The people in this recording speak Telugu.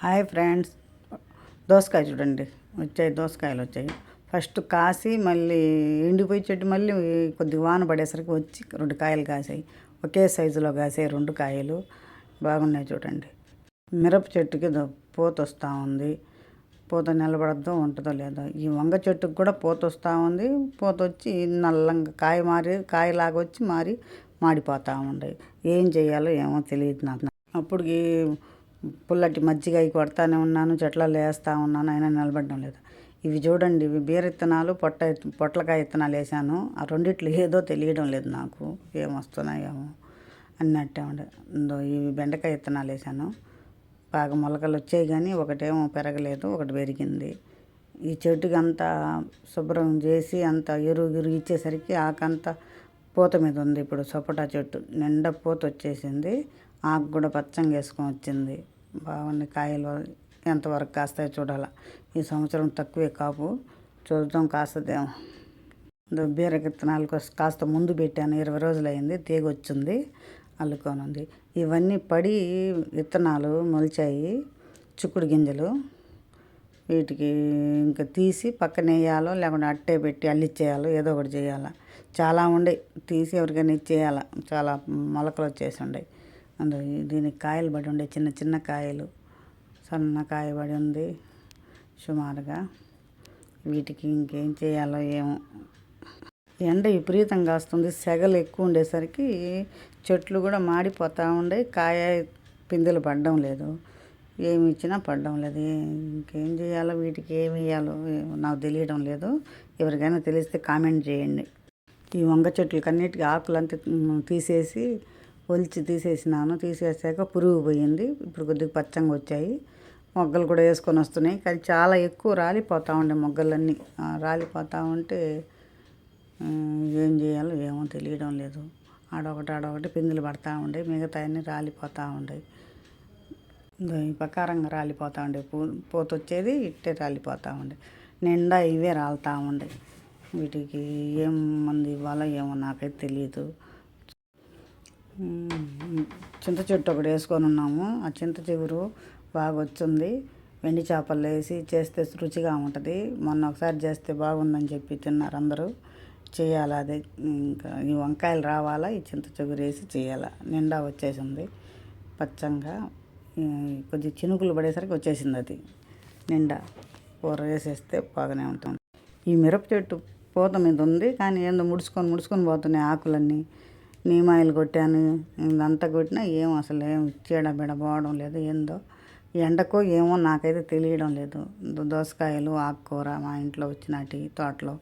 హాయ్ ఫ్రెండ్స్, దోసకాయ చూడండి వచ్చాయి, దోసకాయలు వచ్చాయి. ఫస్ట్ కాసి మళ్ళీ ఎండిపోయి చెట్టు మళ్ళీ కొద్దిగా వాన పడేసరికి వచ్చి 2 కాయలు కాసాయి. ఒకే సైజులో కాసాయి 2 కాయలు, బాగున్నాయి చూడండి. మిరప చెట్టుకి పూత వస్తూ ఉంది. పూత నిలబడద్దో ఉంటుందో లేదో. ఈ వంగ చెట్టుకు కూడా పూత వస్తూ ఉంది. పూత వచ్చి నల్లంగా కాయలాగా వచ్చి మాడిపోతూ ఉంది. ఏం చేయాలో ఏమో తెలియదు నాకు. అప్పటికి పుల్లటి మజ్జిగ అవి కొడతానే ఉన్నాను, చెట్లలో వేస్తూ ఉన్నాను, అయినా నిలబడడం లేదు. ఇవి చూడండి, ఇవి బీర విత్తనాలు, పొట్లకాయ విత్తనాలు వేసాను. ఆ రెండిట్లు ఏదో తెలియడం లేదు నాకు, ఏమొస్తున్నాయేమో అన్నట్టే ఉండే. ఇవి బెండకాయ విత్తనాలు వేసాను, బాగా మొలకలు వచ్చాయి, కానీ ఒకటేమో పెరగలేదు, ఒకటి పెరిగింది. ఈ చెట్టుకి అంతా శుభ్రం చేసి అంత ఎరువు ఇచ్చేసరికి ఆకంతా పూత మీద ఉంది. ఇప్పుడు సపోటా చెట్టు నిండా పూత వచ్చేసింది, ఆకు కూడా పచ్చంగా వేసుకొని వచ్చింది. బాగుంది. కాయలు ఎంతవరకు కాస్తాయో చూడాలి. ఈ సంవత్సరం తక్కువే కాపు, చూద్దాం కాస్తుందేమో. బీర విత్తనాలు కాస్త ముందు పెట్టాను, 20 రోజులు అయింది, తీగ వచ్చింది, అల్లుకొని ఉంది. ఇవన్నీ పడి విత్తనాలు మొలిచాయి, చిక్కుడు గింజలు. వీటికి ఇంకా తీసి పక్కన వేయాలో లేకుంటే అట్టే పెట్టి అల్లిచ్చేయాలో, ఏదో ఒకటి చేయాలి. చాలా ఉండే తీసి ఎవరికైనా ఇచ్చేయాలి, చాలా మొలకలు వచ్చేసి ఉండే. దీనికి కాయలు పడి ఉండే, చిన్న చిన్న కాయలు, సన్న కాయ పడి ఉంది సుమారుగా. వీటికి ఇంకేం చేయాలో ఏమో. ఎండ విపరీతంగా వస్తుంది, సెగలు ఎక్కువ ఉండేసరికి చెట్లు కూడా మాడిపోతూ ఉండే, కాయ పిందెలు పడడం లేదు, ఏమి ఇచ్చినా పడడం లేదు. ఇంకేం చేయాలో, వీటికి ఏమి వేయాలో నాకు తెలియడం లేదు. ఎవరికైనా తెలిస్తే కామెంట్ చేయండి. ఈ వంగ చెట్లకన్నిటికీ ఆకులంతా తీసేసి తీసేసినాను. తీసేసాక పురుగు పోయింది, ఇప్పుడు కొద్దిగా పచ్చంగా వచ్చాయి. మొగ్గలు కూడా వేసుకొని వస్తున్నాయి, కానీ చాలా ఎక్కువ రాలిపోతూ ఉండే మొగ్గలన్నీ. రాలిపోతూ ఉంటే ఏం చేయాలో ఏమో తెలియడం లేదు. ఆడొకటి పిందులు పడతా ఉండే, మిగతా అన్నీ రాలిపోతూ ఉండేవి. ఈ ప్రకారంగా రాలిపోతూ ఉండే, పూత వచ్చేది ఇట్టే రాలిపోతూ ఉండే, నిండా ఇవే రాలుతూ ఉండే. వీటికి ఏం మందు ఇవ్వాలో ఏమో నాకైతే తెలియదు. చింత చెట్టు ఒకటి వేసుకొని ఉన్నాము, ఆ చింత చిగురు బాగా వచ్చింది. వెండి చేపలు వేసి చేస్తే రుచిగా ఉంటుంది. మొన్న ఒకసారి చేస్తే బాగుందని చెప్పి తిన్నారు అందరూ. చేయాలి అదే. ఇంకా ఈ వంకాయలు రావాలా, ఈ చింత చిగురు వేసి చేయాలా. నిండా వచ్చేసింది పచ్చంగా, కొద్దిగా చినుకులు పడేసరికి వచ్చేసింది అది నిండా. కూర వేసేస్తే బాగానే ఉంటుంది. ఈ మిరప చెట్టు పూత మీద ఉంది, కానీ ఏందో ముడుచుకొని పోతున్నాయి ఆకులన్నీ. నీమాయిలు కొట్టాను, ఇదంతా కొట్టినా ఏమో అసలు ఏం చీడబిడ పోవడం లేదు. ఏందో ఎండకో ఏమో నాకైతే తెలియడం లేదు. దోసకాయలు ఆకుకూర మా ఇంట్లో వచ్చినటి తోటలో